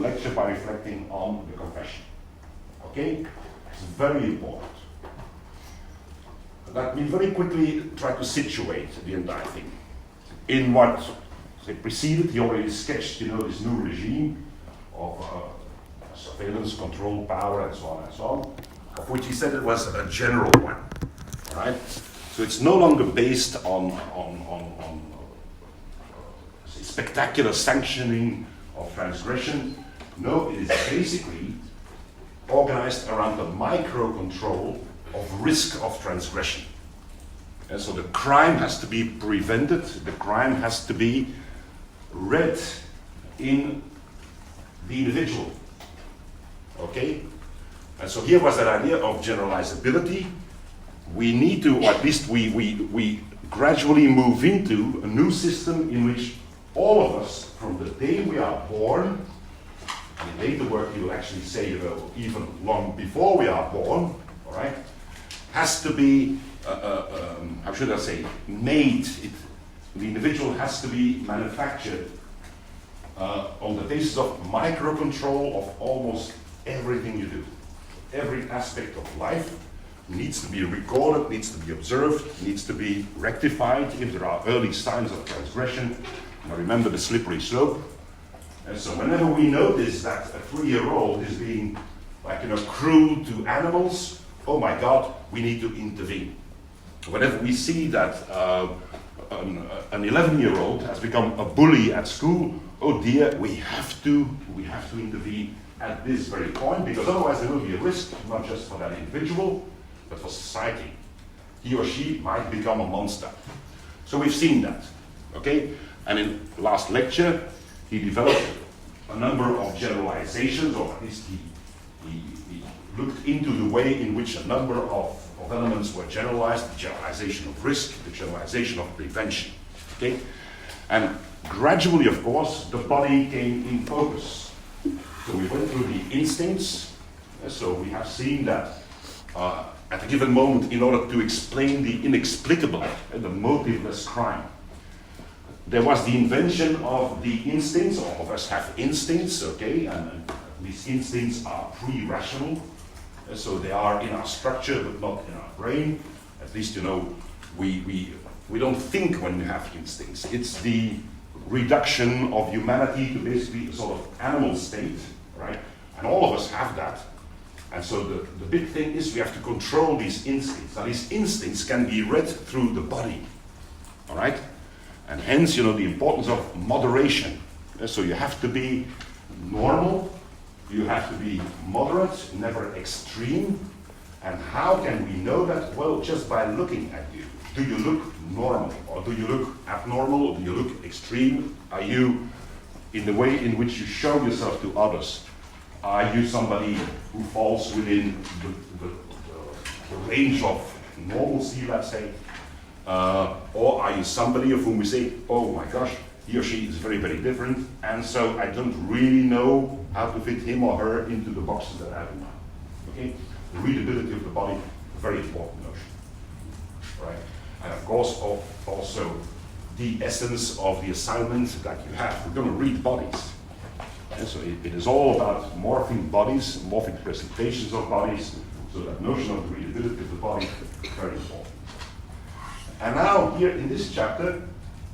lecture by reflecting on the confession. Okay? It's very important. Let me very quickly try to situate the entire thing. In what preceded, he already sketched, this new regime of surveillance, control, power, and so on and so on, of which he said it was a general one. All right? So it's no longer based on spectacular sanctioning of transgression. No, it is basically organized around the micro-control of risk of transgression. And so the crime has to be prevented, the crime has to be read in the individual. Okay? And so here was that idea of generalizability. We need to, or at least we gradually move into a new system in which all of us, from the day we are born, and in later work you will actually say, even long before we are born, all right, has to be, how should I say, made. The individual has to be manufactured on the basis of micro-control of almost everything you do. Every aspect of life needs to be recorded, needs to be observed, needs to be rectified if there are early signs of transgression. Now remember the slippery slope. And so whenever we notice that a 3-year-old is being cruel to animals, oh my God, we need to intervene. Whenever we see that an 11-year-old has become a bully at school, oh dear, we have to intervene at this very point, because otherwise there will be a risk, not just for that individual, but for society. He or she might become a monster. So we've seen that, okay? And in the last lecture, he developed a number of generalizations, or at least he looked into the way in which a number of elements were generalized, the generalization of risk, the generalization of prevention, okay? And gradually, of course, the body came in focus. So we went through the instincts, so we have seen that at a given moment, in order to explain the inexplicable, the motiveless crime, there was the invention of the instincts. All of us have instincts, okay, and these instincts are pre-rational, so they are in our structure but not in our brain. At least, we don't think when we have instincts. It's the reduction of humanity to basically a sort of animal state, right? And all of us have that. And so the big thing is we have to control these instincts. Now these instincts can be read through the body, all right? And hence, the importance of moderation. So you have to be normal, you have to be moderate, never extreme. And how can we know that? Well, just by looking at you. Do you look normal, or do you look abnormal, or do you look extreme? Are you, in the way in which you show yourself to others, are you somebody who falls within the range of normalcy, let's say? Or are you somebody of whom we say, oh my gosh, he or she is very, very different, and so I don't really know how to fit him or her into the boxes that I have in mind. Okay? The readability of the body, very important notion. Right? And of course, also the essence of the assignment that you have. We're going to read bodies. And so it is all about morphing bodies, morphing presentations of bodies, so that notion of the readability of the body is very important. And now, here in this chapter,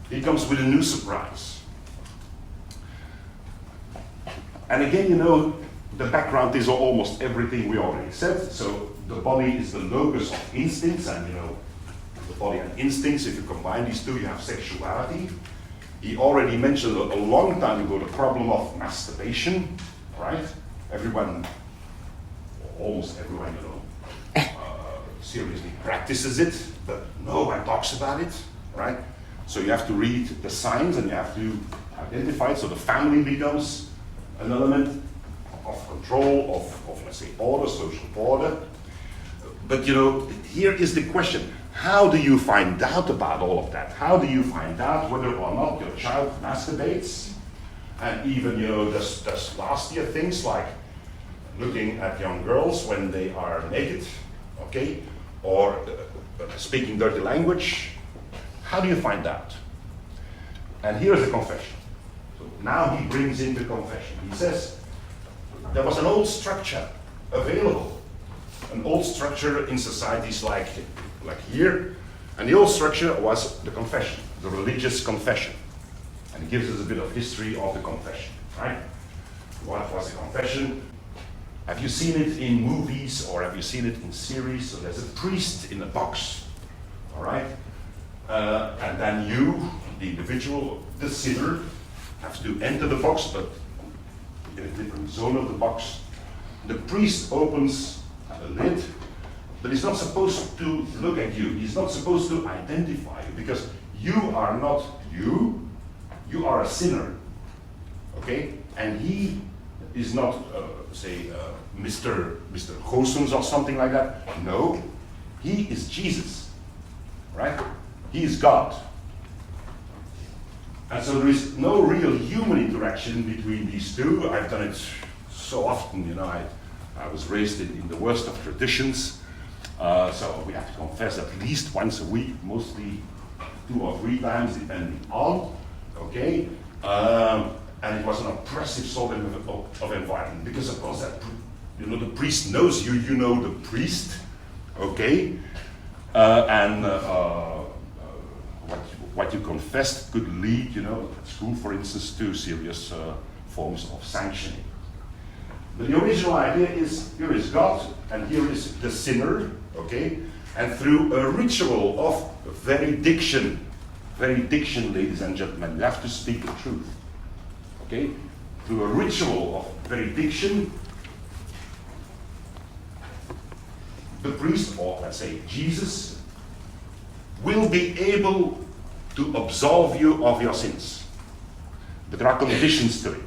he comes with a new surprise. And again, the background is almost everything we already said. So the body is the locus of instincts, and the body and instincts, if you combine these two, you have sexuality. He already mentioned a long time ago the problem of masturbation, right? Everyone, almost everyone, seriously practices it, but no one talks about it, right? So you have to read the signs and you have to identify it. So the family becomes an element of control, of let's say, order, social order. But here is the question. How do you find out about all of that? How do you find out whether or not your child masturbates? And even, does last year things like looking at young girls when they are naked, okay? Or speaking dirty language. How do you find out? And here's the confession. So now he brings in the confession. He says, there was an old structure available, an old structure in societies like here, and the old structure was the confession, the religious confession. And it gives us a bit of history of the confession, right? What was the confession? Have you seen it in movies or have you seen it in series? So there's a priest in a box, all right? And then you, the individual, the sinner, have to enter the box, but in a different zone of the box. The priest opens the lid, but he's not supposed to look at you. He's not supposed to identify you, because you are not you. You are a sinner, okay? And he is not, say, Mr. Goossens or something like that. No, he is Jesus, right? He is God. And so there is no real human interaction between these two. I've done it so often, you know. I was raised in the worst of traditions, so we have to confess at least once a week, mostly 2 or 3 times, depending on, okay? And it was an oppressive sort of environment, because of course that, you know, the priest knows you, you know the priest, okay? And what you confessed could lead, you know, at school, for instance, to serious forms of sanctioning. But the original idea is, here is God, and here is the sinner, okay? And through a ritual of veridiction, ladies and gentlemen, you have to speak the truth, okay? Through a ritual of veridiction, the priest, or let's say Jesus, will be able to absolve you of your sins. But there are conditions to it.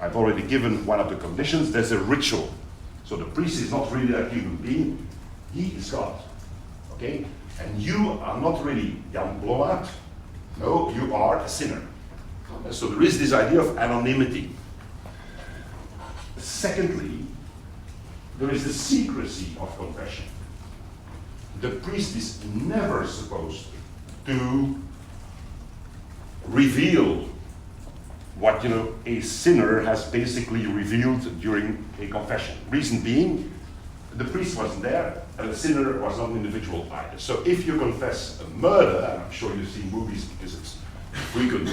I've already given one of the conditions. There's a ritual. So the priest is not really a human being. He is God. Okay? And you are not really Jan Blommaert. No, you are a sinner. So there is this idea of anonymity. Secondly, there is the secrecy of confession. The priest is never supposed to reveal what, you know, a sinner has basically revealed during a confession. Reason being, the priest wasn't there, and the sinner was not an individual either. So if you confess a murder, and I'm sure you've seen movies because it's frequent,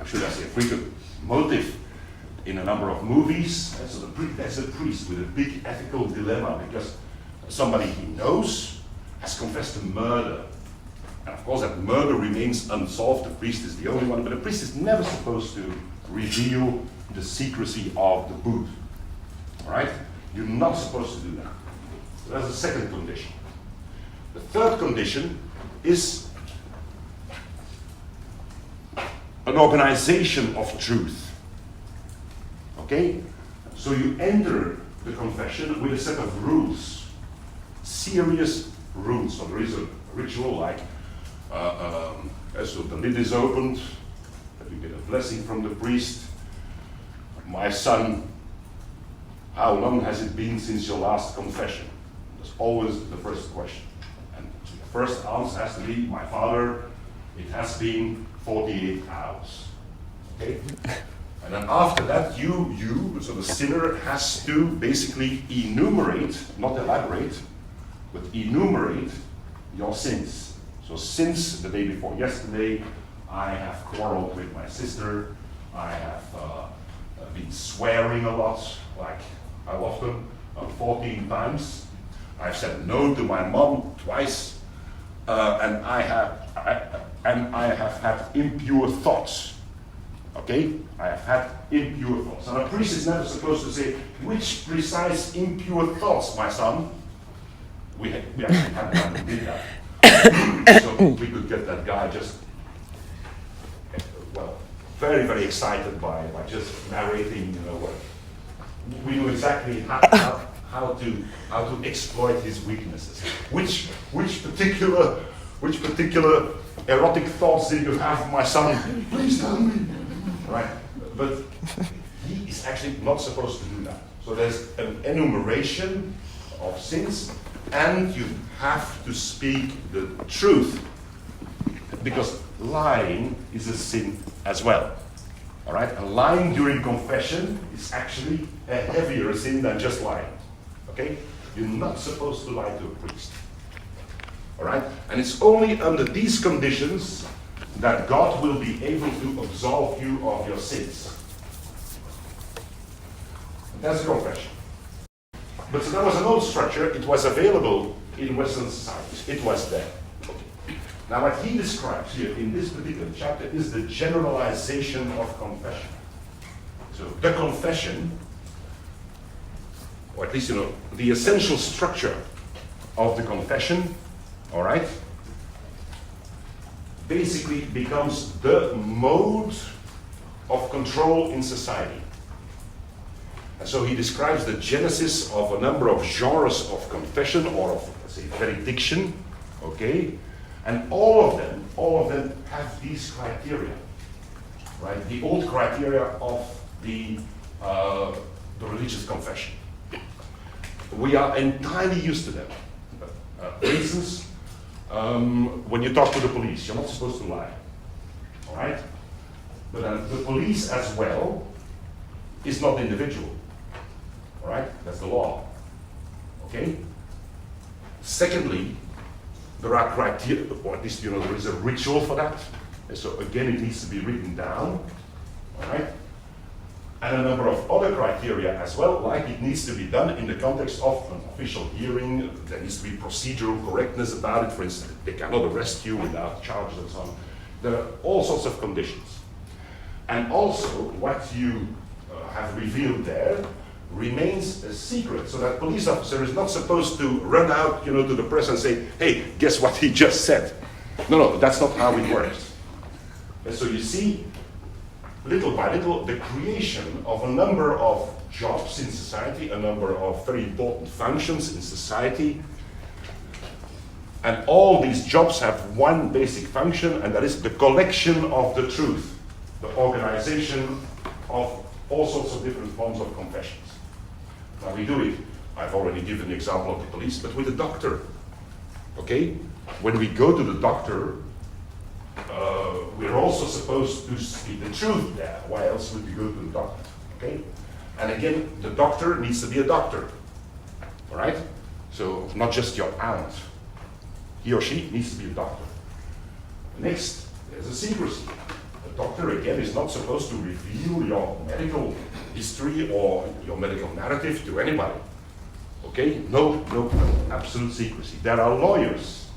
should I say, a frequent motive in a number of movies. And so that's a priest with a big ethical dilemma, because somebody he knows has confessed a murder. And of course that murder remains unsolved. The priest is the only one, but the priest is never supposed to reveal the secrecy of the booth. All right? You're not supposed to do that. So that's the second condition. The third condition is an organization of truth. Okay? So you enter the confession with a set of rules, serious rules. So there is a ritual like, so the lid is opened, you get a blessing from the priest. My son, how long has it been since your last confession? That's always the first question. And the first answer has to be, my father, it has been 48 hours. Okay? And then after that, so the sinner has to basically enumerate, not elaborate, but enumerate your sins. So since the day before yesterday, I have quarreled with my sister, I have been swearing a lot, like how often? 14 times. I've said no to my mom twice, and I have had impure thoughts. Okay? I have had impure thoughts. And a priest is never supposed to say, which precise impure thoughts, my son? We actually had one who did that. So we could get that guy just, well, very, very excited by just narrating, you know, what we knew exactly how to exploit his weaknesses. Which particular erotic thoughts did you have, my son? Please tell me. Right? But he is actually not supposed to do that. So there's an enumeration of sins, and you have to speak the truth, because lying is a sin as well. All right, and lying during confession is actually a heavier sin than just lying. Okay, you're not supposed to lie to a priest. All right, and it's only under these conditions that God will be able to absolve you of your sins. That's a confession. But so that was an old structure. It was available in Western societies. It was there. Okay. Now what he describes here in this particular chapter is the generalization of confession. So the confession, or at least the essential structure of the confession, all right, basically becomes the mode of control in society. And so he describes the genesis of a number of genres of confession, or of, let's say, benediction, okay? And all of them have these criteria, right? The old criteria of the religious confession. We are entirely used to them. For instance, when you talk to the police, you're not supposed to lie, all right? But then the police as well is not individual, all right? That's the law, okay? Secondly, there are criteria, or at least there is a ritual for that. And so again, it needs to be written down, all right? And a number of other criteria as well, like it needs to be done in the context of an official hearing. There needs to be procedural correctness about it. For instance, they cannot arrest you without charges and so on. There are all sorts of conditions. And also, what you have revealed there remains a secret, so that police officer is not supposed to run out, to the press and say, hey, guess what he just said? No, that's not how it works. And so you see, little by little, the creation of a number of jobs in society, a number of very important functions in society, and all these jobs have one basic function, and that is the collection of the truth, the organization of all sorts of different forms of confessions. Now we do it, I've already given the example of the police, but with a doctor, okay? When we go to the doctor, we're also supposed to speak the truth there. Why else would we go to the doctor, okay? And again, the doctor needs to be a doctor, all right? So not just your aunt. He or she needs to be a doctor. Next, there's a secrecy. The doctor, again, is not supposed to reveal your medical history or your medical narrative to anybody. Okay? No, absolute secrecy. There are lawyers.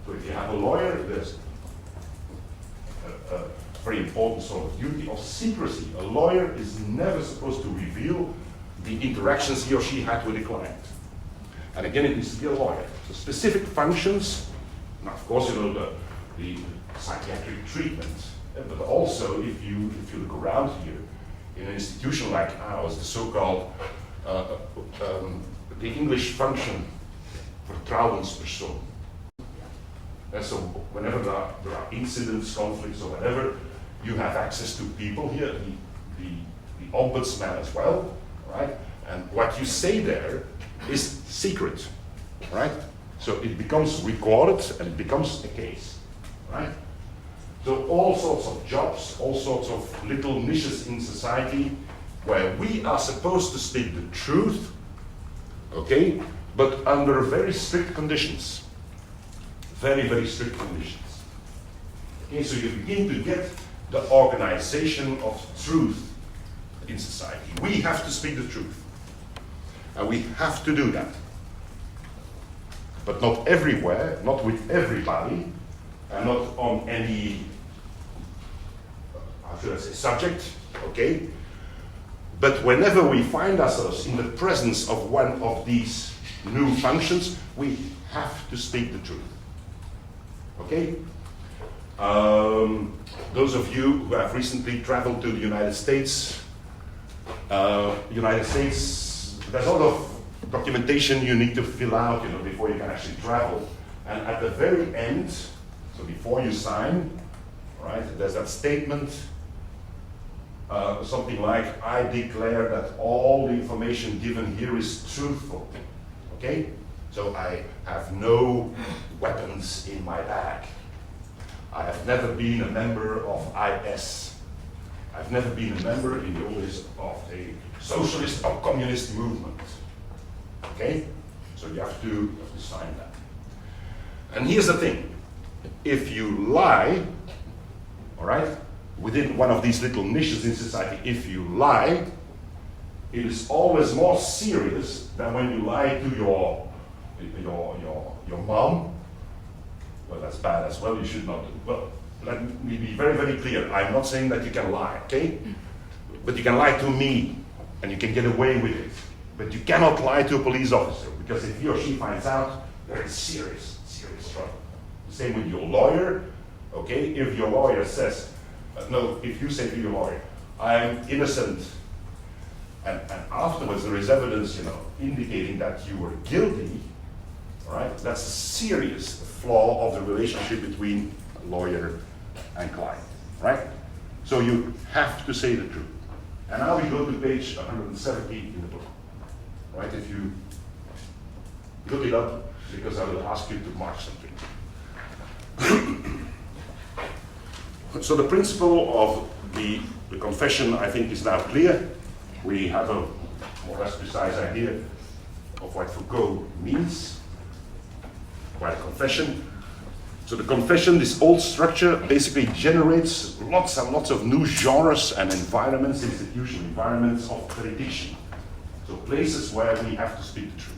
So if you have a lawyer, there's a very important sort of duty of secrecy. A lawyer is never supposed to reveal the interactions he or she had with a client. And again, it needs to be a lawyer. So specific functions, now of course, the psychiatric treatment, but also if you look around here, in an institution like ours, the so-called, the English function, vertrouwenspersoon. And so whenever there are incidents, conflicts, or whatever, you have access to people here, the ombudsman as well, right? And what you say there is secret, right? So it becomes recorded and it becomes a case, right? So all sorts of jobs, all sorts of little niches in society where we are supposed to speak the truth, okay, but under very strict conditions. Very, very strict conditions. Okay, so you begin to get the organization of truth in society. We have to speak the truth. And we have to do that. But not everywhere, not with everybody, and not on any, how should I say, subject, okay? But whenever we find ourselves in the presence of one of these new functions, we have to speak the truth. Okay? Those of you who have recently traveled to the United States, there's a lot of documentation you need to fill out, before you can actually travel. And at the very end, so before you sign, right, there's that statement, something like, I declare that all the information given here is truthful. Okay? So I have no weapons in my bag. I have never been a member of IS. I've never been a member in the old days of a socialist or communist movement. Okay? So you have to sign that. And here's the thing. If you lie, all right, within one of these little niches in society, if you lie, it is always more serious than when you lie to your mom. Well, that's bad as well, you should not do. Well, let me be very, very clear. I'm not saying that you can lie, okay? But you can lie to me, and you can get away with it. But you cannot lie to a police officer, because if he or she finds out, there is serious, serious trouble. The same with your lawyer, okay? If your lawyer says, no, if you say to your lawyer, I'm innocent, and afterwards there is evidence, indicating that you were guilty, all right? That's a serious flaw of the relationship between lawyer and client, right? So you have to say the truth. And now we go to page 170 in the book, right? If you look it up, because I will ask you to mark something. So the principle of the confession, I think, is now clear. We have a more or less precise idea of what Foucault means by the confession. So the confession, this old structure, basically generates lots and lots of new genres and environments, institutional environments of prediction. So places where we have to speak the truth.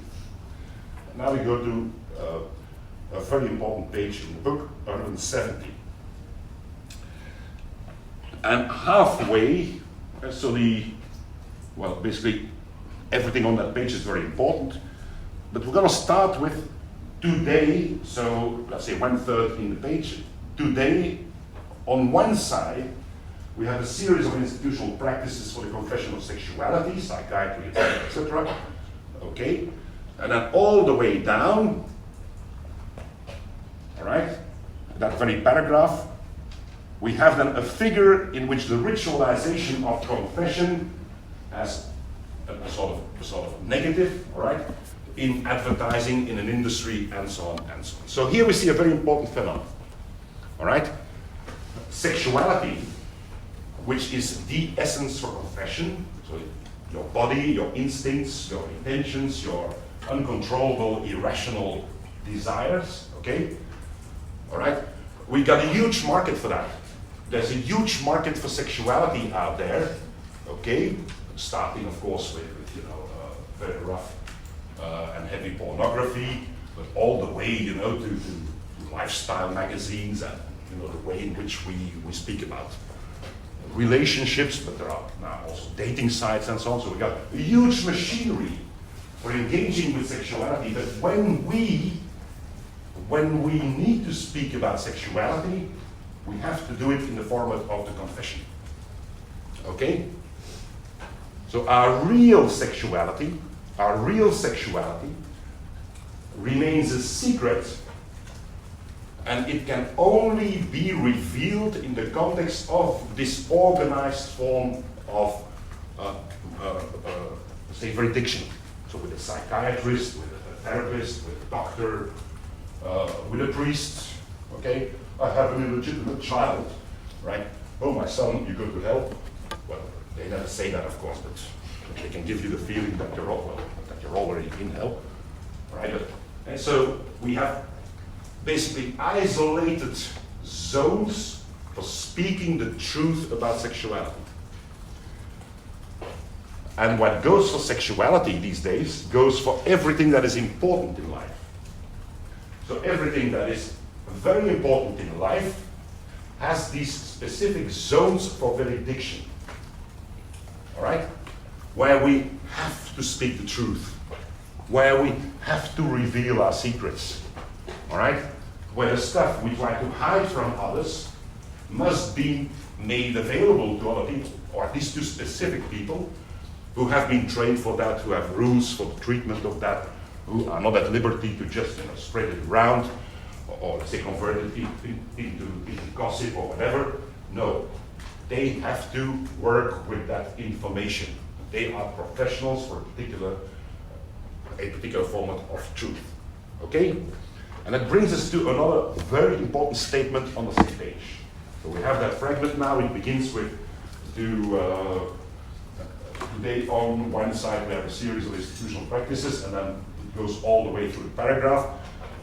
Now we go to a very important page in the book, 170. And halfway, basically everything on that page is very important, but we're going to start with today, so let's say 1/3 in the page. Today, on one side, we have a series of institutional practices for the confession of sexuality, psychiatry, etc. Okay? And then all the way down, all right, that very paragraph, we have then a figure in which the ritualization of confession as a sort of negative, all right, in advertising, in an industry, and so on and so on. So here we see a very important phenomenon, all right? Sexuality, which is the essence for confession, so your body, your instincts, your intentions, your uncontrollable, irrational desires, okay? All right? We got a huge market for that. There's a huge market for sexuality out there, okay? Starting, of course, with very rough and heavy pornography, but all the way, to lifestyle magazines and, the way in which we speak about relationships, but there are now also dating sites and so on. So we got a huge machinery for engaging with sexuality, but when we need to speak about sexuality, we have to do it in the format of the confession. Okay? So our real sexuality remains a secret, and it can only be revealed in the context of this organized form of, say, prediction. So with a psychiatrist, with a therapist, with a doctor, with a priest, okay? I have an illegitimate child, right? Oh, my son, you go to hell. Well, they never say that, of course, but they can give you the feeling that you're already in hell, right? And so we have basically isolated zones for speaking the truth about sexuality. And what goes for sexuality these days goes for everything that is important in life. So everything that is very important in life has these specific zones for valediction. All right? Where we have to speak the truth. Where we have to reveal our secrets. All right? Where the stuff we try to hide from others must be made available to other people, or at least to specific people who have been trained for that, who have rules for the treatment of that, who are not at liberty to just spread it around, or let's say convert it into gossip or whatever. No, they have to work with that information. They are professionals for a particular format of truth. Okay? And that brings us to another very important statement on the same page. So we have that fragment now. It begins with today on one side we have a series of institutional practices, and then it goes all the way through the paragraph.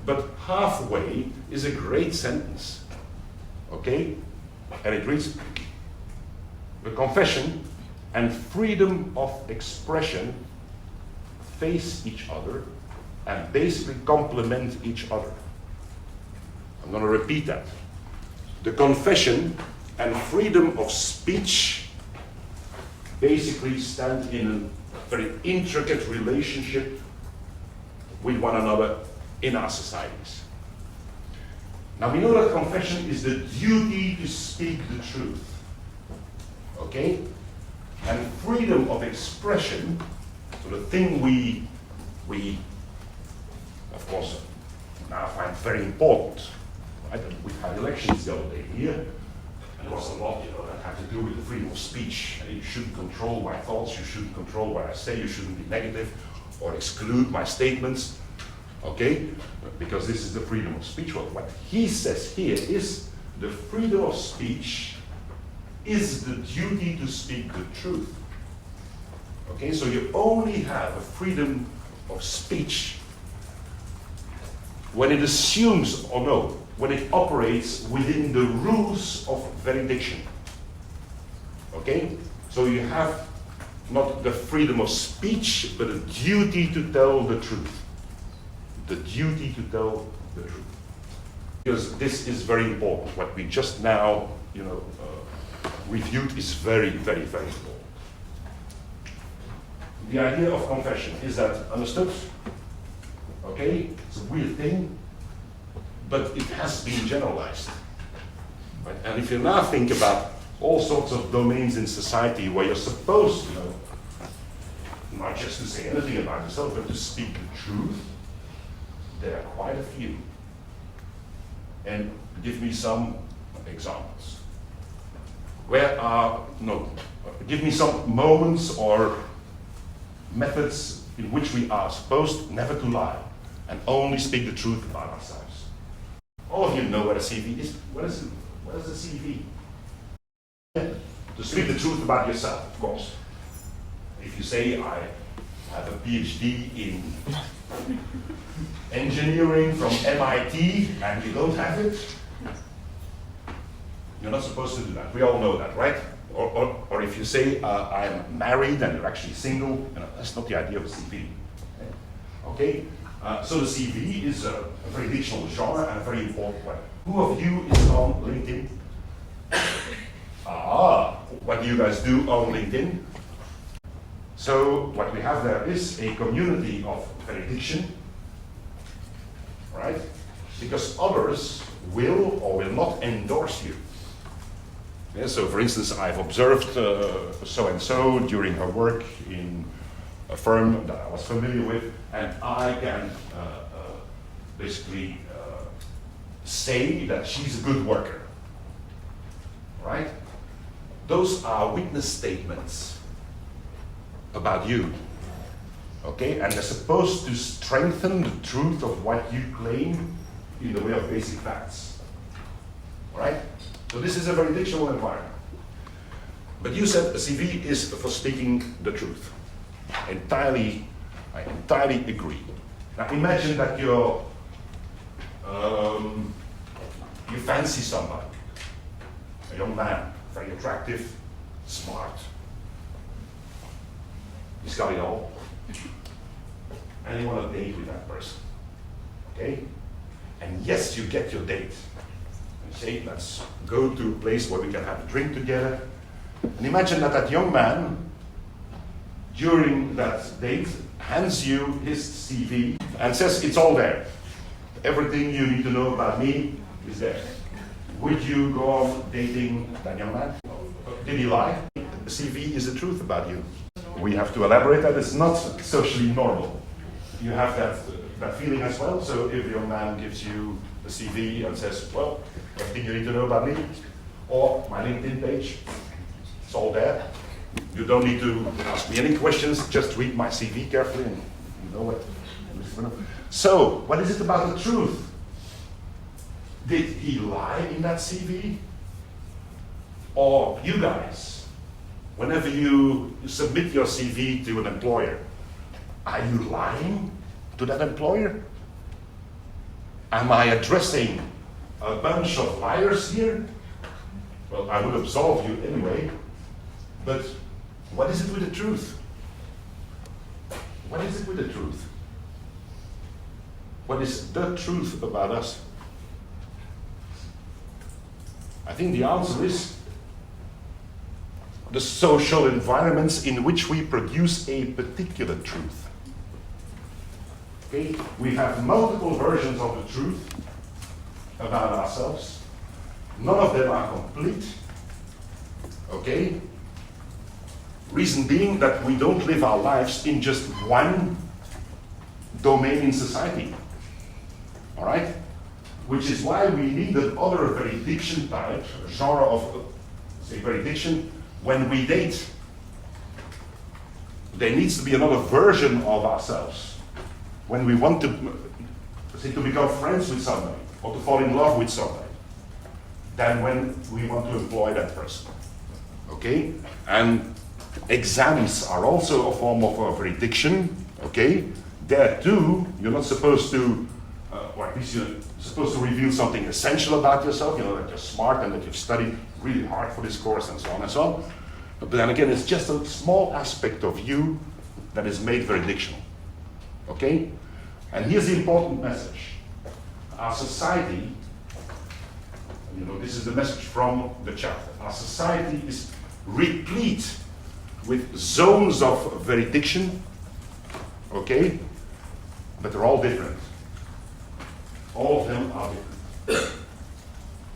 But halfway is a great sentence, okay? And it reads, the confession and freedom of expression face each other and basically complement each other. I'm going to repeat that. The confession and freedom of speech basically stand in a very intricate relationship with one another in our societies. Now we know that confession is the duty to speak the truth, okay? And freedom of expression, so the thing we of course now find very important, right? And we've had elections the other day here, and there was a lot, that had to do with the freedom of speech. You shouldn't control my thoughts, you shouldn't control what I say, you shouldn't be negative or exclude my statements, okay? Because this is the freedom of speech. Well, what he says here is the freedom of speech is the duty to speak the truth. Okay, so you only have a freedom of speech when it assumes, or no, when it operates within the rules of valediction. Okay, so you have not the freedom of speech, but a duty to tell the truth. The duty to tell the truth. Because this is very important. What we just now, reviewed is very, very, very important. The idea of confession, is that understood? Okay, it's a weird thing, but it has been generalized. Right? And if you now think about all sorts of domains in society where you're supposed to not just to say anything about yourself, but to speak the truth, there are quite a few. And give me some examples. Give me some moments or methods in which we are supposed never to lie and only speak the truth about ourselves. All of you know what a CV is. What is a CV? To speak the truth about yourself, of course. If you say, I have a PhD in engineering from MIT and you don't have it, you're not supposed to do that. We all know that, right? Or if you say, I'm married and you're actually single, that's not the idea of a CV. Okay? So the CV is a very dictional genre and a very important one. Who of you is on LinkedIn? What do you guys do on LinkedIn? So what we have there is a community of valediction, right? Because others will or will not endorse you. Yeah, so for instance, I've observed so-and-so during her work in a firm that I was familiar with, and I can basically say that she's a good worker, right? Those are witness statements about you, okay? And they're supposed to strengthen the truth of what you claim in the way of basic facts, all right? So this is a very dictional environment. But you said a CV is for speaking the truth. I entirely agree. Now imagine that you fancy somebody, a young man, very attractive, smart. He's got it all. And you want to date with that person, okay? And yes, you get your date. Say, let's go to a place where we can have a drink together. And imagine that young man, during that date, hands you his CV and says, it's all there. Everything you need to know about me is there. Would you go on dating that young man? Did he lie? The CV is the truth about you. We have to elaborate that it's not socially normal. You have that feeling as well. So if a young man gives you a CV and says, well, everything you need to know about me, or my LinkedIn page, it's all there. You don't need to ask me any questions, just read my CV carefully and you know what. So, what is it about the truth? Did he lie in that CV? Or you guys Whenever you submit your CV to an employer, are you lying to that employer? Am I addressing a bunch of liars here? Well, I would absolve you anyway, but what is it with the truth? What is it with the truth? What is the truth about us? I think the answer is the social environments in which we produce a particular truth. Okay? We have multiple versions of the truth about ourselves. None of them are complete. Okay? Reason being that we don't live our lives in just one domain in society. All right? Which is why we need another veridiction type, genre of, say, veridiction, when we date. There needs to be another version of ourselves. When we want to, say, to become friends with somebody, or to fall in love with somebody, than when we want to employ that person. Okay? And exams are also a form of veridiction. Okay? There too, you're not supposed to, or at least you're supposed to reveal something essential about yourself, you know, that you're smart and that you've studied really hard for this course and so on and so on. But then again, it's just a small aspect of you that is made veridictional. Okay? And here's the important message. Our society, you know, this is the message from the chapter. Our society is replete with zones of veridiction, okay? But they're all different. All of them are different.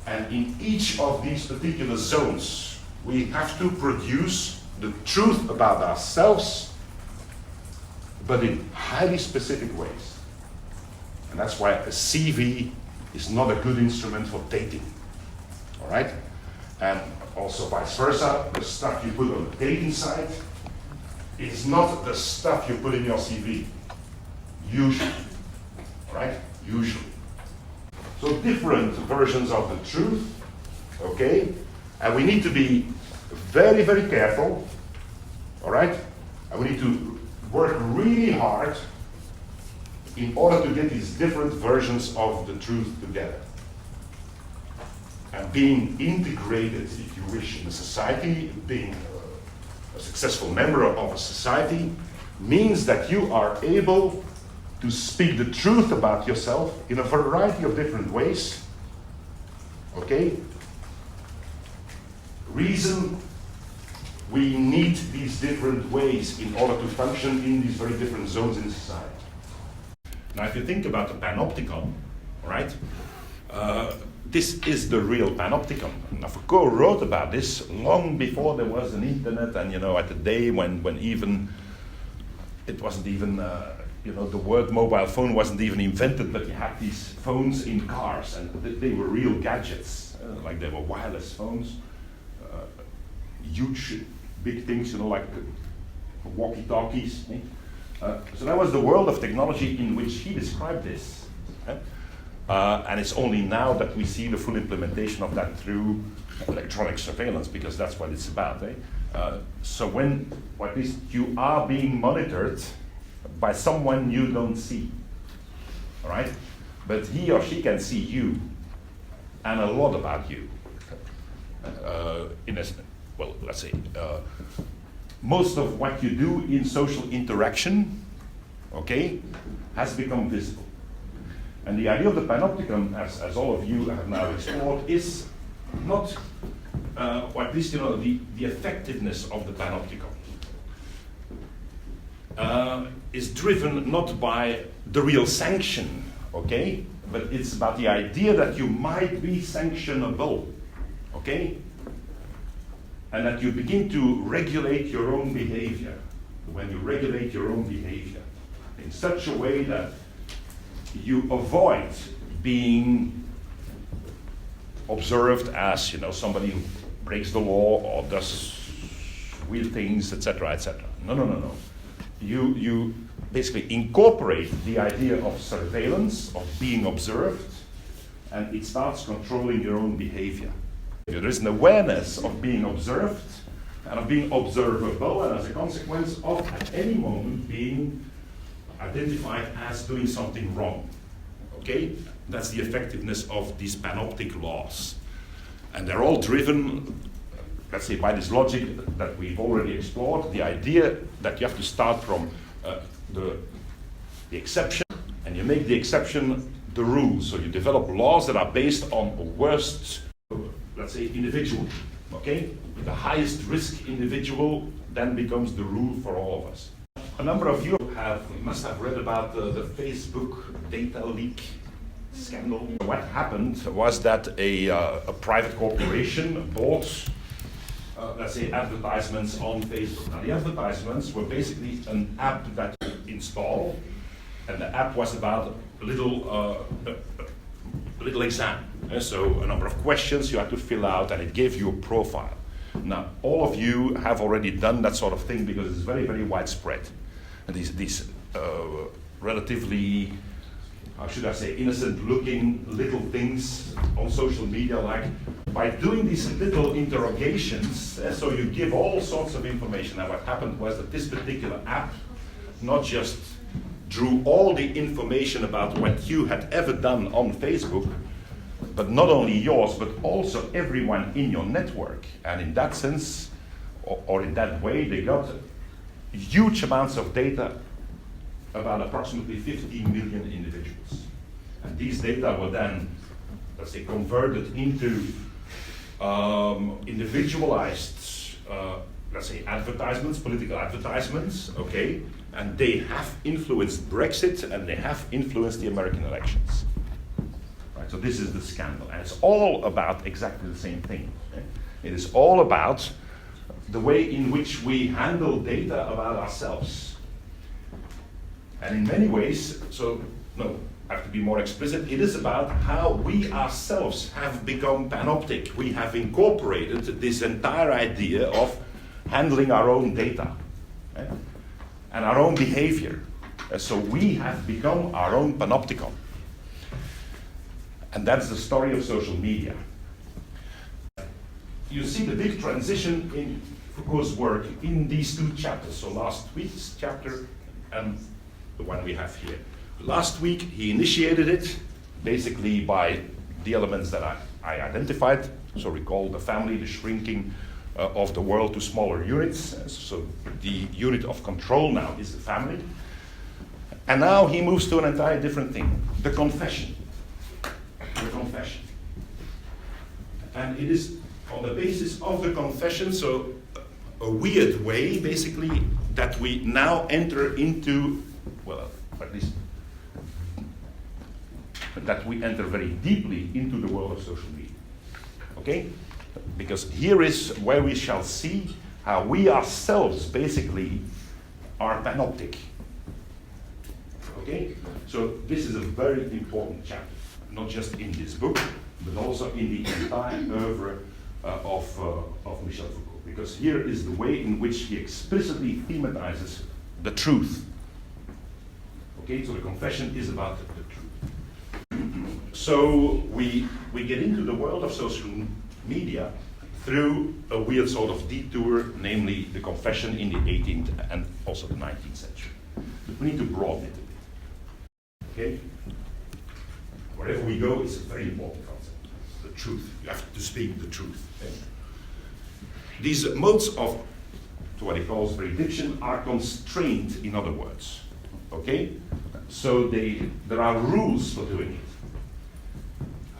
And in each of these particular zones, we have to produce the truth about ourselves, but in highly specific ways. And that's why a CV is not a good instrument for dating. All right? And also vice versa, the stuff you put on the dating site is not the stuff you put in your CV. Usually. All right? Usually. So different versions of the truth, okay? And we need to be very, very careful, all right? And we need to work really hard in order to get these different versions of the truth together. And being integrated, if you wish, in a society, being a successful member of a society, means that you are able to speak the truth about yourself in a variety of different ways. Okay? Reason, we need these different ways in order to function in these very different zones in society. Now, if you think about the panopticon, right? This is the real panopticon. Now, Foucault wrote about this long before there was an internet, and you know, at the day when even it wasn't even you know, the word mobile phone wasn't even invented, but you had these phones in cars, and they were real gadgets, like they were wireless phones, huge, big things, you know, like walkie-talkies. So that was the world of technology in which he described this. And it's only now that we see the full implementation of that through electronic surveillance, because that's what it's about. So when, or at least you are being monitored by someone you don't see, all right? But he or she can see you and a lot about you. Well, let's say, most of what you do in social interaction, okay, has become visible. And the idea of the panopticon, as all of you have now explored, is not, or at least, you know, the effectiveness of the panopticon is driven not by the real sanction, okay, but it's about the idea that you might be sanctionable, okay, and that you begin to regulate your own behavior. When you regulate your own behavior in such a way that you avoid being observed as, you know, somebody who breaks the law or does weird things, etc., etc. No. You basically incorporate the idea of surveillance, of being observed, and it starts controlling your own behavior. There is an awareness of being observed, and of being observable, and as a consequence of at any moment being identified as doing something wrong. Okay? That's the effectiveness of these panoptic laws. And they're all driven, let's say, by this logic that we've already explored, the idea that you have to start from the exception, and you make the exception the rule. So you develop laws that are based on a worst, let's say, individual. Okay? The highest risk individual then becomes the rule for all of us. A number of you must have read about the Facebook data leak scandal. What happened was that a private corporation bought, let's say, advertisements on Facebook. Now, the advertisements were basically an app that you install, and the app was about a little exam. So a number of questions you had to fill out, and it gave you a profile. Now, all of you have already done that sort of thing because it's very, very widespread. And these relatively, how should I say, innocent-looking little things on social media, like by doing these little interrogations, so you give all sorts of information. Now, what happened was that this particular app not just drew all the information about what you had ever done on Facebook, but not only yours, but also everyone in your network. And in that sense, or in that way, they got huge amounts of data about approximately 15 million individuals. And these data were then, let's say, converted into individualized, let's say, advertisements, political advertisements, okay? And they have influenced Brexit, and they have influenced the American elections. Right, so this is the scandal. And it's all about exactly the same thing. Okay? It is all about the way in which we handle data about ourselves. And in many ways, I have to be more explicit, it is about how we ourselves have become panoptic. We have incorporated this entire idea of handling our own data and our own behavior. So we have become our own panopticon. And that's the story of social media. You see the big transition in Foucault's work in these two chapters. So last week's chapter and the one we have here. Last week he initiated it basically by the elements that I identified. So recall the family, the shrinking of the world to smaller units. So the unit of control now is the family. And now he moves to an entirely different thing, the confession. The confession. And it is on the basis of the confession, so a weird way, basically, that we now enter into, well, at least, that we enter very deeply into the world of social media. Okay? Because here is where we shall see how we ourselves basically are panoptic. Okay? So this is a very important chapter, not just in this book, but also in the entire oeuvre of Michel Foucault. Because here is the way in which he explicitly thematizes the truth. Okay, so the confession is about the truth. So we get into the world of social media through a weird sort of detour, namely the confession in the 18th and also the 19th century. But we need to broaden it a bit. Okay? Wherever we go, it's a very important concept. The truth. You have to speak the truth. Okay? These modes of, to what he calls prediction, are constrained, in other words. Okay? So there are rules for doing it.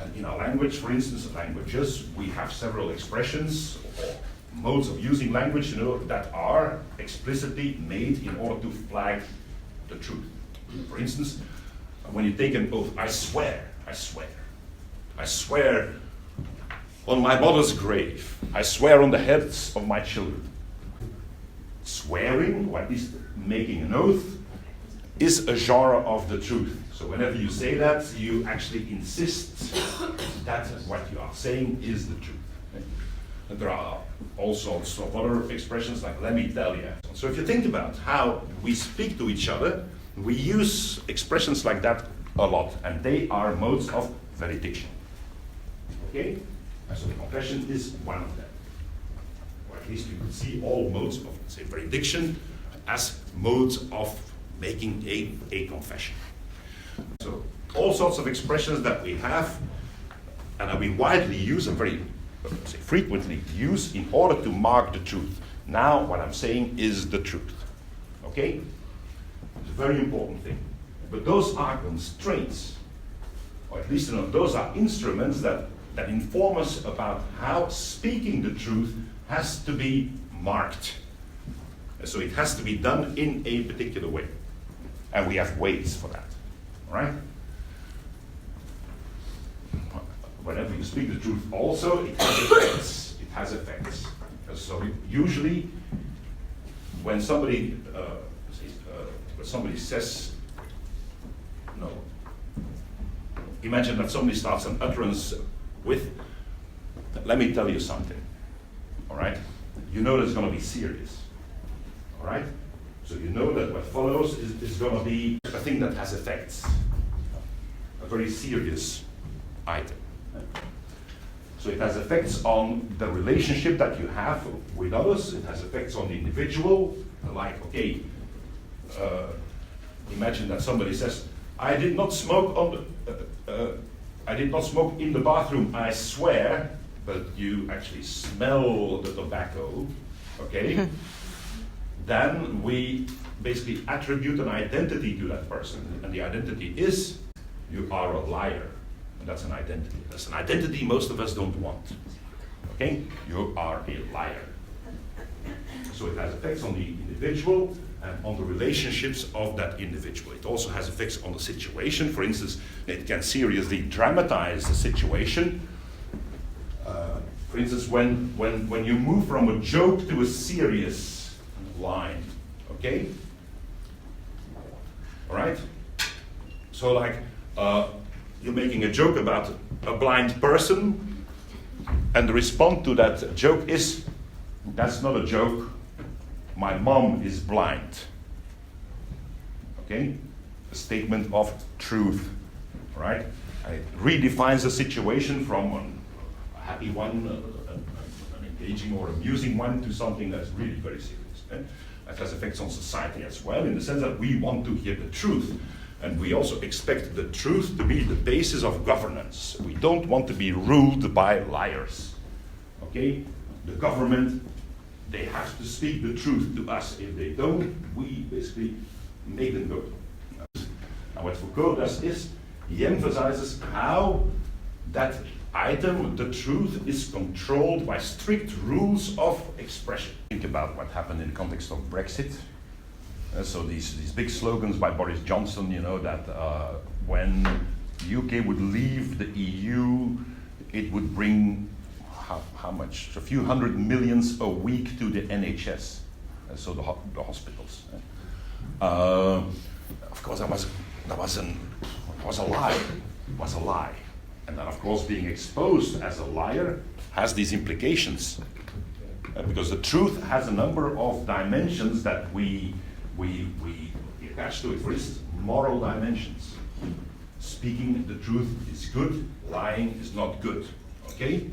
And in our language, for instance, languages, we have several expressions or modes of using language, that are explicitly made in order to flag the truth. For instance, when you take an oath, I swear on my mother's grave, I swear on the heads of my children. Swearing, or at least making an oath, is a genre of the truth. So whenever you say that, you actually insist that what you are saying is the truth. Okay? And there are all sorts of other expressions like let me tell you. So if you think about how we speak to each other, we use expressions like that a lot, and they are modes of valediction. Okay? And so the confession is one of them. Or at least you could see all modes of, say, prediction as modes of making a confession. So all sorts of expressions that we have and that we widely use and very frequently use in order to mark the truth. Now what I'm saying is the truth. Okay? It's a very important thing. But those are constraints, or at least those are instruments that inform us about how speaking the truth has to be marked. So it has to be done in a particular way. And we have ways for that. All right? Whenever you speak the truth also, it has effects. It has effects. So usually, when somebody says, no, imagine that somebody starts an utterance with, let me tell you something, all right? You know that it's going to be serious, all right? So you know that what follows is going to be a thing that has effects, a very serious item. So it has effects on the relationship that you have with others. It has effects on the individual. Like, okay, imagine that somebody says, "I did not smoke I did not smoke in the bathroom, I swear," but you actually smell the tobacco. Okay, then we basically attribute an identity to that person, and the identity is you are a liar. And that's an identity. That's an identity most of us don't want. Okay? You are a liar. So it has effects on the individual and on the relationships of that individual. It also has effects on the situation. For instance, it can seriously dramatize the situation. For instance, when you move from a joke to a serious line. Okay? All right? So like, you're making a joke about a blind person, and the response to that joke is, "That's not a joke, my mom is blind." Okay? A statement of truth, right? It redefines the situation from a happy one, an engaging or amusing one, to something that's really very serious. Okay? That has effects on society as well, in the sense that we want to hear the truth. And we also expect the truth to be the basis of governance. We don't want to be ruled by liars. Okay? The government, they have to speak the truth to us. If they don't, we basically make them go. And what Foucault does is, he emphasizes how that item, the truth, is controlled by strict rules of expression. Think about what happened in the context of Brexit. So these big slogans by Boris Johnson, you know, that when the UK would leave the EU, it would bring how much? A few hundred millions a week to the NHS, so the hospitals. Of course, that was a lie. It was a lie, and then of course being exposed as a liar has these implications, because the truth has a number of dimensions that we attach to it. For instance, moral dimensions. Speaking the truth is good, lying is not good. Okay?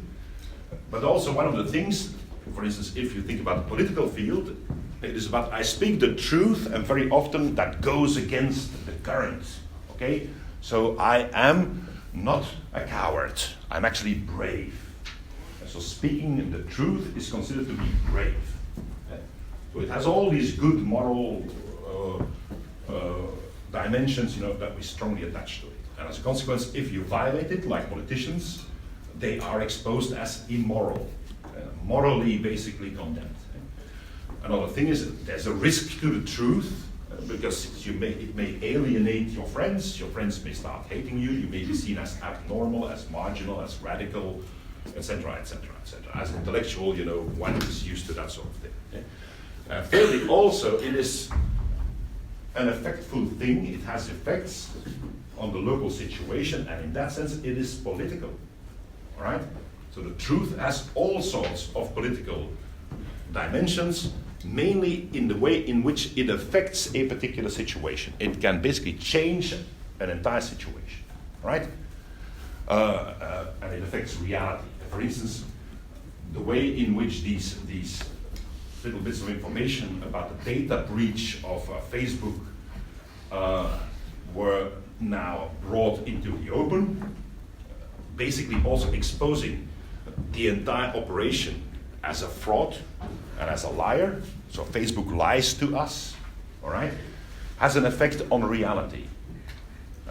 But also one of the things, for instance, if you think about the political field, it is about I speak the truth, and very often that goes against the current. Okay? So I am not a coward. I'm actually brave. And so speaking the truth is considered to be brave. So it has all these good moral dimensions, you know, that we strongly attach to it. And as a consequence, if you violate it, like politicians, they are exposed as immoral, morally basically condemned. Another thing is there's a risk to the truth, because it may alienate your friends. Your friends may start hating you. You may be seen as abnormal, as marginal, as radical, etc., etc., etc. As an intellectual, you know, one is used to that sort of thing. Thirdly, also, it is an effectful thing. It has effects on the local situation, and in that sense, it is political. All right? So the truth has all sorts of political dimensions, mainly in the way in which it affects a particular situation. It can basically change an entire situation, right? And it affects reality. For instance, the way in which these little bits of information about the data breach of Facebook were now brought into the open, basically also exposing the entire operation as a fraud and as a liar. So Facebook lies to us, all right, has an effect on reality.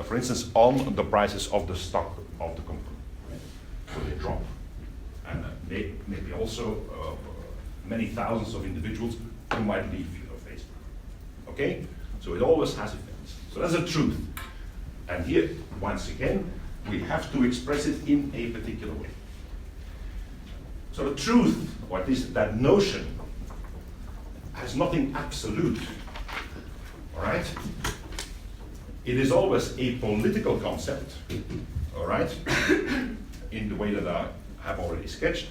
For instance, on the prices of the stock of the company. Right? So they drop. And maybe also many thousands of individuals who might leave Facebook. Okay? So it always has effects. So that's the truth. And here, once again, we have to express it in a particular way. So the truth, or at least that notion, has nothing absolute. All right? It is always a political concept, all right, in the way that I have already sketched.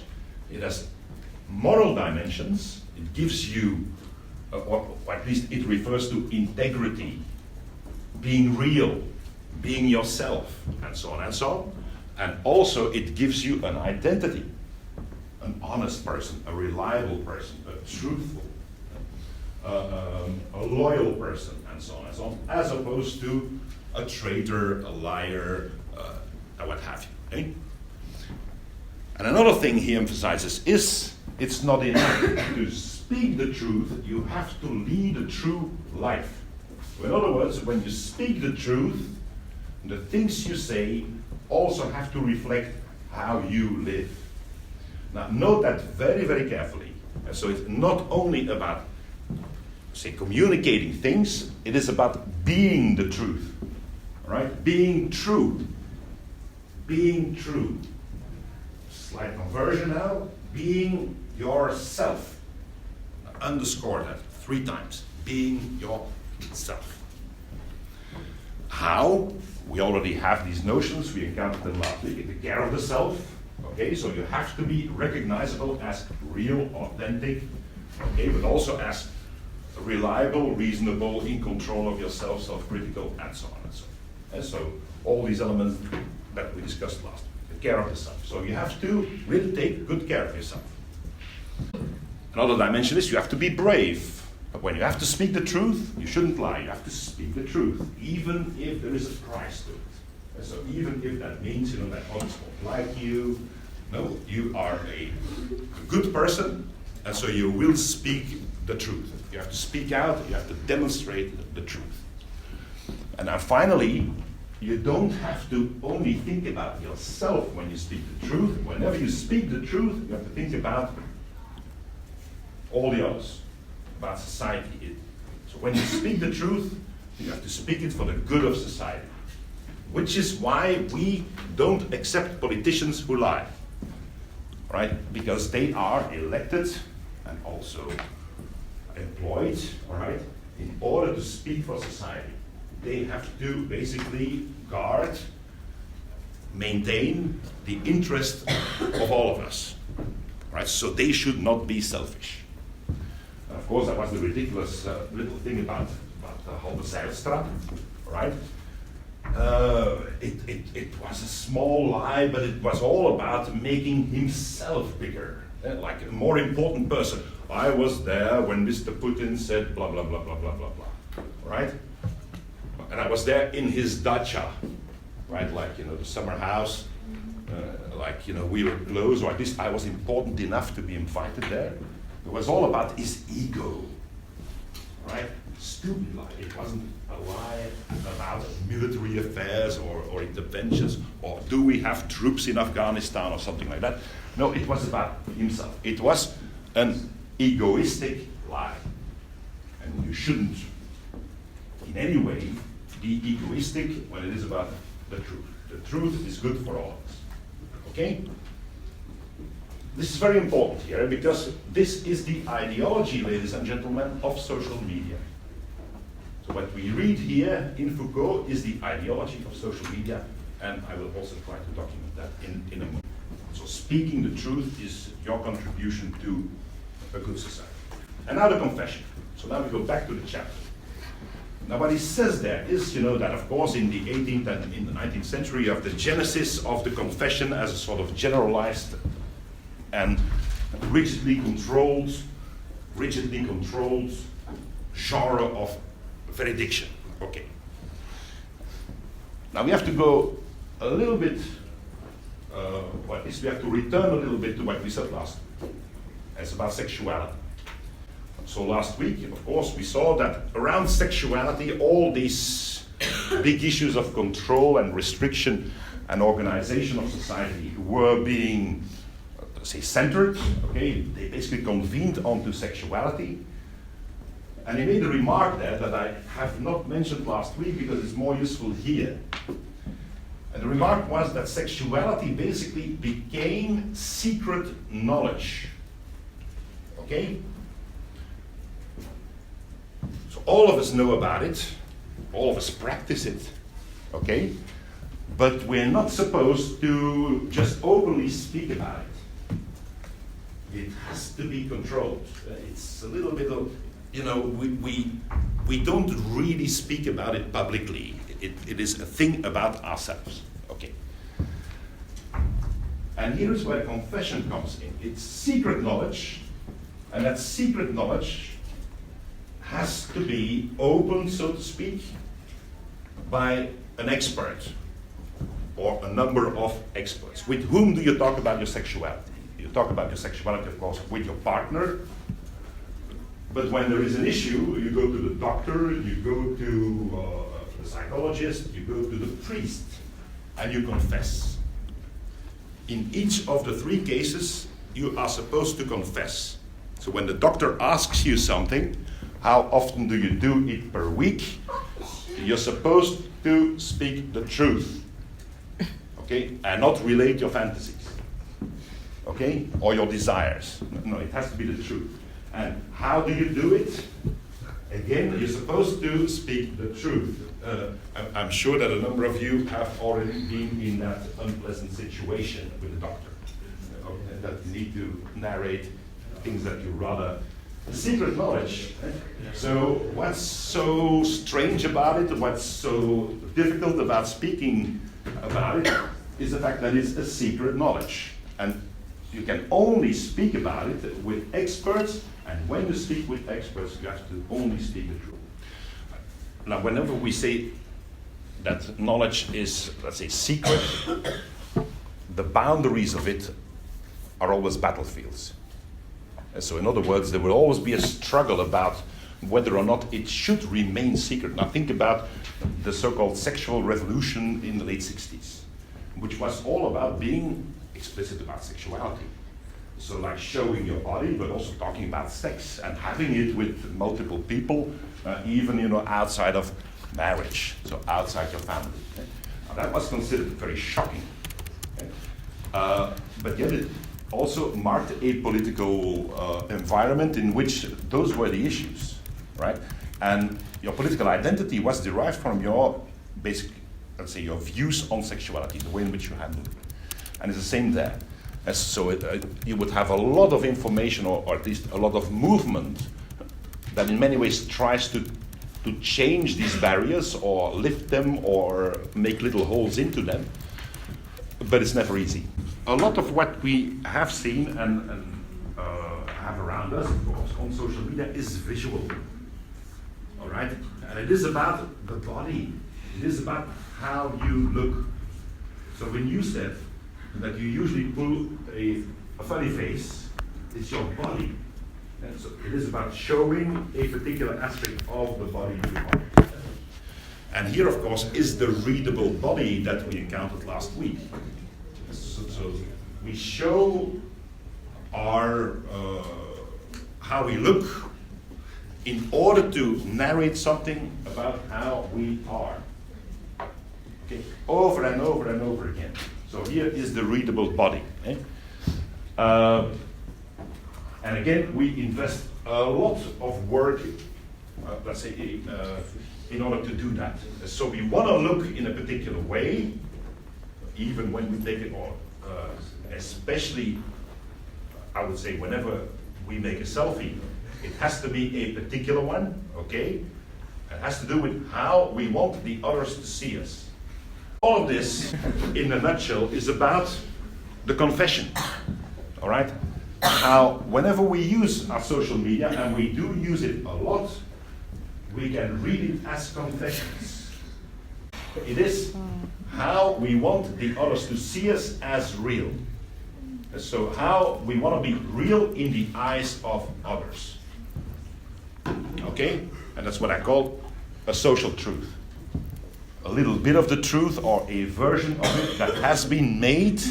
It has moral dimensions. It gives you, or at least it refers to integrity, being real, being yourself, and so on and so on. And also it gives you an identity, an honest person, a reliable person, a truthful, a loyal person, and so on and so on, as opposed to a traitor, a liar, what have you. Eh? And another thing he emphasizes is it's not enough to speak the truth, you have to lead a true life. So in other words, when you speak the truth, the things you say also have to reflect how you live. Now note that very, very carefully. So it's not only about, say, communicating things, it is about being the truth. All right? Being true. Being true. Slight conversion now. Being yourself. Underscore that 3 times. Being yourself. How? We already have these notions. We encountered them last week. The care of the self. Okay, so you have to be recognizable as real, authentic. Okay, but also as reliable, reasonable, in control of yourself, self-critical, and so on and so on. And so all these elements that we discussed last week, the care of the self. So you have to really take good care of yourself. Another dimension is you have to be brave. But when you have to speak the truth, you shouldn't lie. You have to speak the truth, even if there is a price to it. And so even if that means, that others won't like you, no, you are a good person, and so you will speak the truth. You have to speak out, you have to demonstrate the truth. And now finally, you don't have to only think about yourself when you speak the truth. Whenever you speak the truth, you have to think about all the others, about society. So when you speak the truth, you have to speak it for the good of society. Which is why we don't accept politicians who lie, right? Because they are elected and also employed, all right, in order to speak for society. They have to basically guard, maintain the interest of all of us, right? So they should not be selfish. And of course, that was the ridiculous little thing about Halbe Zijlstra, right? It was a small lie, but it was all about making himself bigger, like a more important person. I was there when Mr. Putin said blah, blah, blah, blah, blah, blah, blah, right? And I was there in his dacha, right? Like, the summer house, we were close, or at least I was important enough to be invited there. It was all about his ego, right? Stupid lie. It wasn't a lie about military affairs or interventions, or do we have troops in Afghanistan or something like that. No, it was about himself. It was an egoistic lie. And you shouldn't in any way be egoistic when it is about the truth. The truth is good for all of us. Okay? This is very important here because this is the ideology, ladies and gentlemen, of social media. So what we read here in Foucault is the ideology of social media, and I will also try to document that in a moment. So speaking the truth is your contribution to a good society. And now the confession. So now we go back to the chapter. Now what he says there is, that of course in the 18th and in the 19th century you have the genesis of the confession as a sort of generalized and rigidly controlled rigidly controlled genre of veridiction. Okay. Now we have to go a little bit, or at least we have to return a little bit to what we said last week. It's about sexuality. So last week, of course, we saw that around sexuality, all these big issues of control and restriction and organization of society were being, say, centered. Okay, they basically convened onto sexuality. And he made a remark there that I have not mentioned last week because it's more useful here. And the remark was that sexuality basically became secret knowledge. Okay? So all of us know about it, all of us practice it, okay? But we're not supposed to just openly speak about it. It has to be controlled. It's a little bit of, you know, we don't really speak about it publicly. It is a thing about ourselves, okay? And here's where confession comes in. It's secret knowledge, and that secret knowledge has to be opened, so to speak, by an expert or a number of experts. With whom do you talk about your sexuality? You talk about your sexuality, of course, with your partner. But when there is an issue, you go to the doctor, you go to the psychologist, you go to the priest, and you confess. In each of the three cases, you are supposed to confess. So when the doctor asks you something, how often do you do it per week? You're supposed to speak the truth, okay? And not relate your fantasies, okay? Or your desires. No, it has to be the truth. And how do you do it? Again, you're supposed to speak the truth. I'm sure that a number of you have already been in that unpleasant situation with the doctor, that you need to narrate things that you rather secret knowledge. So what's so strange about it, what's so difficult about speaking about it, is the fact that it's a secret knowledge. And you can only speak about it with experts, and when you speak with experts, you have to only speak the truth. Now, whenever we say that knowledge is, let's say, secret, the boundaries of it are always battlefields. So in other words, there will always be a struggle about whether or not it should remain secret. Now think about the so-called sexual revolution in the late 60s, which was all about being explicit about sexuality. So like showing your body, but also talking about sex and having it with multiple people, even, you know, outside of marriage, so outside your family. Okay? Now, that was considered very shocking. Okay? But yet it also marked a political environment in which those were the issues, right? And your political identity was derived from your basic, let's say, your views on sexuality, the way in which you handle it. And it's the same there. So you would have a lot of information, or at least a lot of movement, that in many ways tries to change these barriers, or lift them, or make little holes into them. But it's never easy. A lot of what we have seen and have around us, of course, on social media is visual. All right? And it is about the body. It is about how you look. So when you said that you usually pull a funny face, it's your body. And so it is about showing a particular aspect of the body you are. And here, of course, is the readable body that we encountered last week. So we show our how we look in order to narrate something about how we are. Okay, over and over and over again. So here is the readable body. Eh? And again, we invest a lot of work, let's say, in order to do that. So we want to look in a particular way, even when we take it, or especially, I would say, whenever we make a selfie, it has to be a particular one, okay? It has to do with how we want the others to see us. All of this, in a nutshell, is about the confession, all right? how whenever we use our social media, and we do use it a lot, we can read it as confessions. It is how we want the others to see us as real. So how we want to be real in the eyes of others. Okay? And that's what I call a social truth. A little bit of the truth, or a version of it that has been made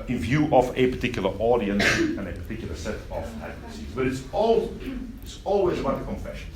in view of a particular audience and a particular set of advocacies. But it's always about the confession.